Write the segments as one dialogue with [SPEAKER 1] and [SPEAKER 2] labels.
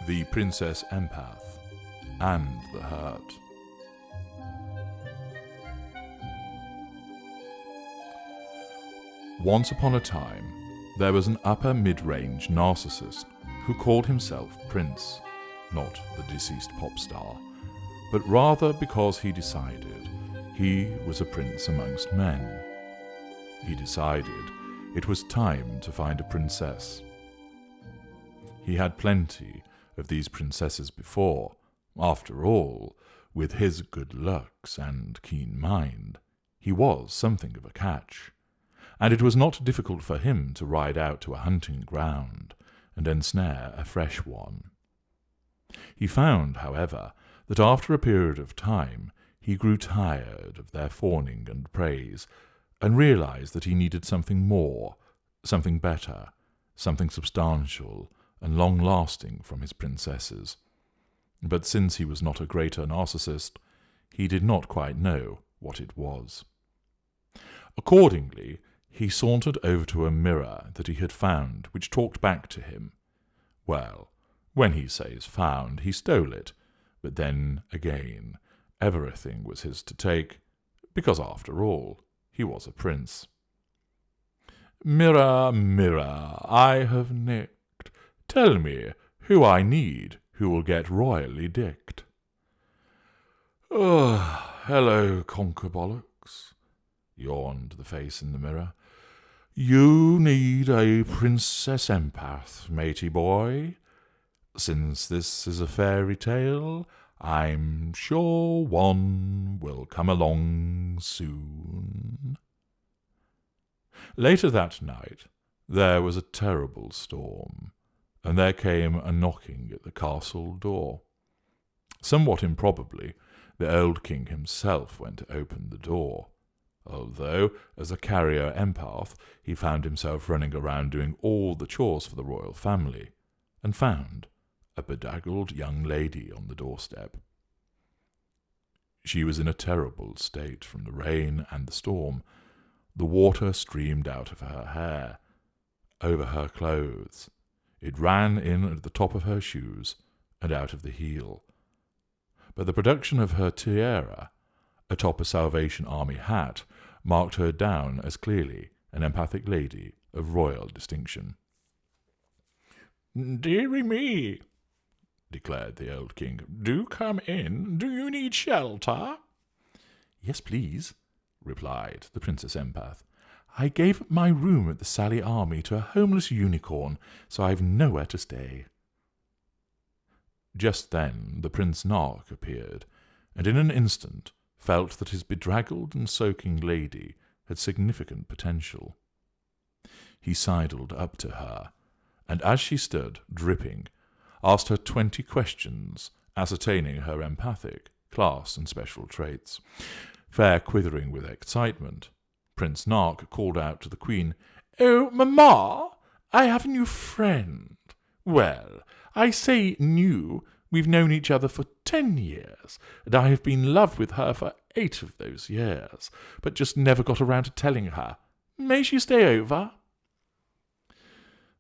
[SPEAKER 1] The Princess Empath and the Hurt. Once upon a time, there was an upper mid-range narcissist who called himself Prince, not the deceased pop star, but rather because he decided he was a prince amongst men. He decided it was time to find a princess. He had plenty of these princesses before. After all, with his good looks and keen mind, he was something of a catch, and it was not difficult for him to ride out to a hunting ground and ensnare a fresh one. He found, however, that after a period of time he grew tired of their fawning and praise, and realized that he needed something more, something better, something substantial and long-lasting from his princesses. But since he was not a greater narcissist, he did not quite know what it was. Accordingly, he sauntered over to a mirror that he had found, which talked back to him. Well, when he says found, he stole it, but then, again, everything was his to take, because after all, he was a prince. "Mirror, mirror, I have nicked. Tell me who I need, who will get royally dicked." "Oh, hello, conquerbollocks," yawned the face in the mirror. "You need a Princess Empath, matey boy. Since this is a fairy tale, I'm sure one will come along soon." Later that night, there was a terrible storm, and there came a knocking at the castle door. Somewhat improbably, the old king himself went to open the door, although, as a carrier empath, he found himself running around doing all the chores for the royal family, and found a bedraggled young lady on the doorstep. She was in a terrible state from the rain and the storm. The water streamed out of her hair, over her clothes. It ran in at the top of her shoes and out of the heel. But the production of her tiara, atop a Salvation Army hat, marked her down as clearly an empathic lady of royal distinction. "Dearie me," declared the old king, "do come in. Do you need shelter?" "Yes, please," replied the Princess Empath. "I gave up my room at the Sally Army to a homeless unicorn, so I've nowhere to stay." Just then the Prince Narc appeared, and in an instant felt that his bedraggled and soaking lady had significant potential. He sidled up to her, and as she stood, dripping, asked her 20 questions, ascertaining her empathic, class, and special traits. Fair quivering with excitement, Prince Narc called out to the Queen, "Oh, Mamma, I have a new friend. Well, I say new. We've known each other for 10 years, and I have been in love with her for 8 of those years, but just never got around to telling her. May she stay over?"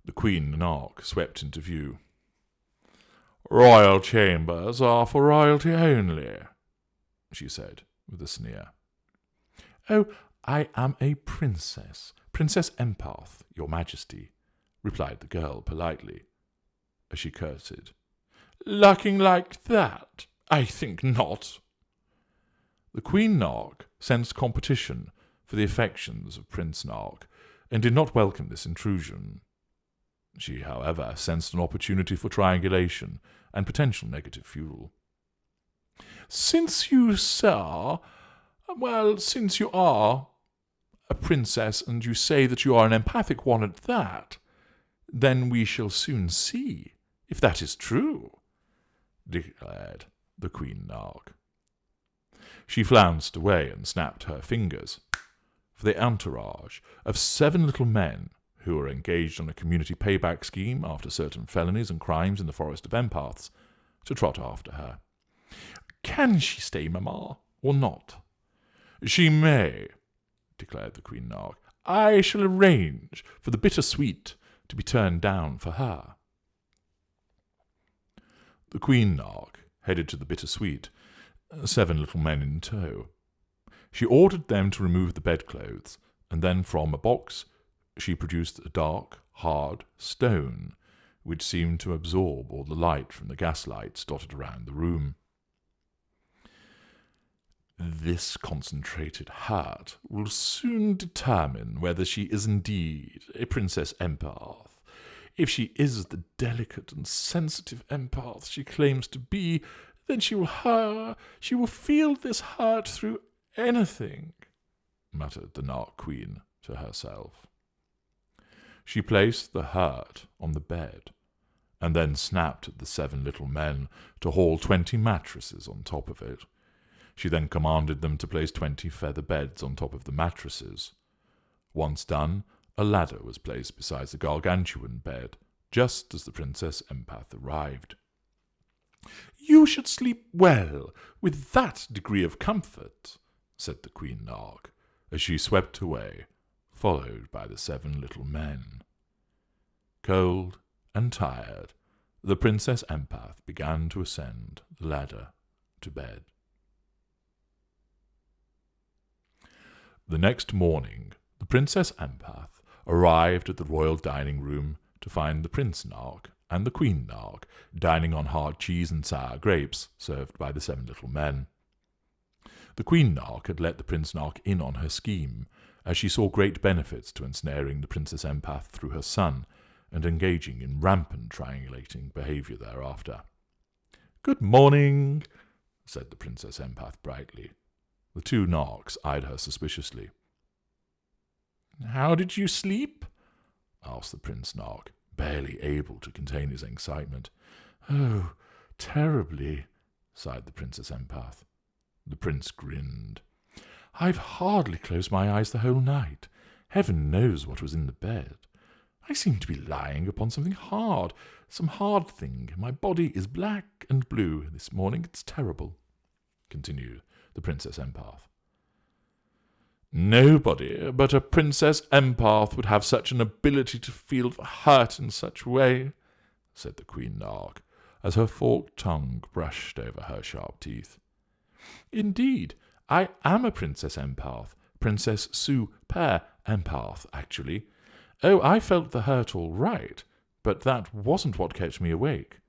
[SPEAKER 1] The Queen Narc swept into view. "Royal chambers are for royalty only," she said, with a sneer. "Oh, I am a princess, Princess Empath, your Majesty," replied the girl politely, as she curtsied. "Looking like that? I think not." The Queen Narc sensed competition for the affections of Prince Narc, and did not welcome this intrusion. She, however, sensed an opportunity for triangulation and potential negative fuel. "Since you, sir, since you are a princess, and you say that you are an empathic one at that, then we shall soon see if that is true," declared the Queen Narc. She flounced away and snapped her fingers for the entourage of 7 little men who were engaged on a community payback scheme after certain felonies and crimes in the forest of empaths to trot after her. "Can she stay, Mamma, or not?" "She may," declared the Queen Narc. "I shall arrange for the bittersweet to be turned down for her." The Queen Narc headed to the Bittersweet, 7 little men in tow. She ordered them to remove the bedclothes, and then from a box she produced a dark, hard stone, which seemed to absorb all the light from the gaslights dotted around the room. This concentrated heart will soon determine whether she is indeed a Princess Empath. If she is the delicate and sensitive empath she claims to be, then she will feel this hurt through anything, muttered the Narc Queen to herself. She placed the hurt on the bed, and then snapped at the 7 little men to haul 20 mattresses on top of it. She then commanded them to place 20 feather beds on top of the mattresses. Once done, a ladder was placed beside the gargantuan bed, just as the Princess Empath arrived. "You should sleep well, with that degree of comfort," said the Queen Narc, as she swept away, followed by the 7 little men. Cold and tired, the Princess Empath began to ascend the ladder to bed. The next morning, the Princess Empath arrived at the royal dining room to find the Prince Narc and the Queen Narc dining on hard cheese and sour grapes served by the 7 little men. The Queen Narc had let the Prince Narc in on her scheme, as she saw great benefits to ensnaring the Princess Empath through her son and engaging in rampant triangulating behaviour thereafter. "Good morning," said the Princess Empath brightly. The 2 Narcs eyed her suspiciously. "How did you sleep?" asked the Prince Narc, barely able to contain his excitement. "Oh, terribly," sighed the Princess Empath. The Prince grinned. "I've hardly closed my eyes the whole night. Heaven knows what was in the bed. I seem to be lying upon something hard, some hard thing. My body is black and blue this morning. It's terrible," continued the Princess Empath. "Nobody but a Princess Empath would have such an ability to feel the hurt in such a way," said the Queen Narc, as her forked tongue brushed over her sharp teeth. "Indeed, I am a Princess Empath, Princess Super Empath, actually. Oh, I felt the hurt all right, but that wasn't what kept me awake,"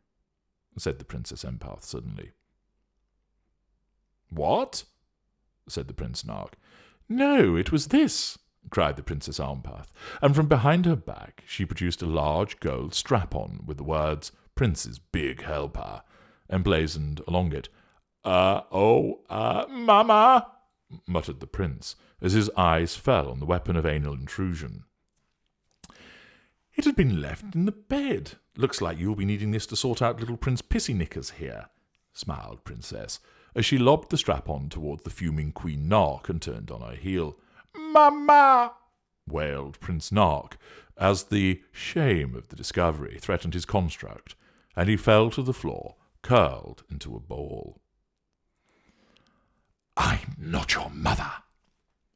[SPEAKER 1] said the Princess Empath suddenly. "What?" said the Prince Narc. "No, it was this," cried the Princess Empath, and from behind her back she produced a large gold strap-on with the words "Prince's Big Helper" emblazoned along it. Mama," muttered the Prince, as his eyes fell on the weapon of anal intrusion. "It had been left in the bed. Looks like you'll be needing this to sort out little Prince Pissy-Knickers here," smiled Princess, as she lobbed the strap-on toward the fuming Queen Narc and turned on her heel. "Mama!" wailed Prince Narc, as the shame of the discovery threatened his construct, and he fell to the floor, curled into a ball. "I'm not your mother,"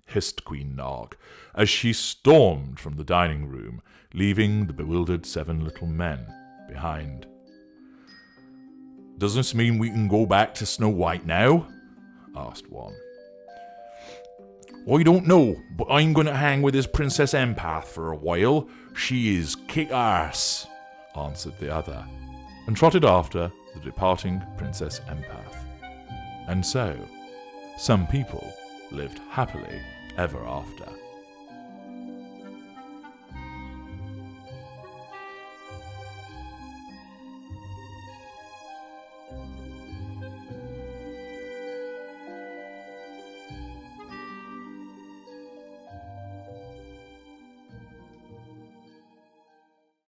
[SPEAKER 1] hissed Queen Narc, as she stormed from the dining room, leaving the bewildered 7 little men behind. "Does this mean we can go back to Snow White now?" asked one. "I don't know, but I'm going to hang with this Princess Empath for a while. She is kick-ass," answered the other, and trotted after the departing Princess Empath. And so, some people lived happily ever after.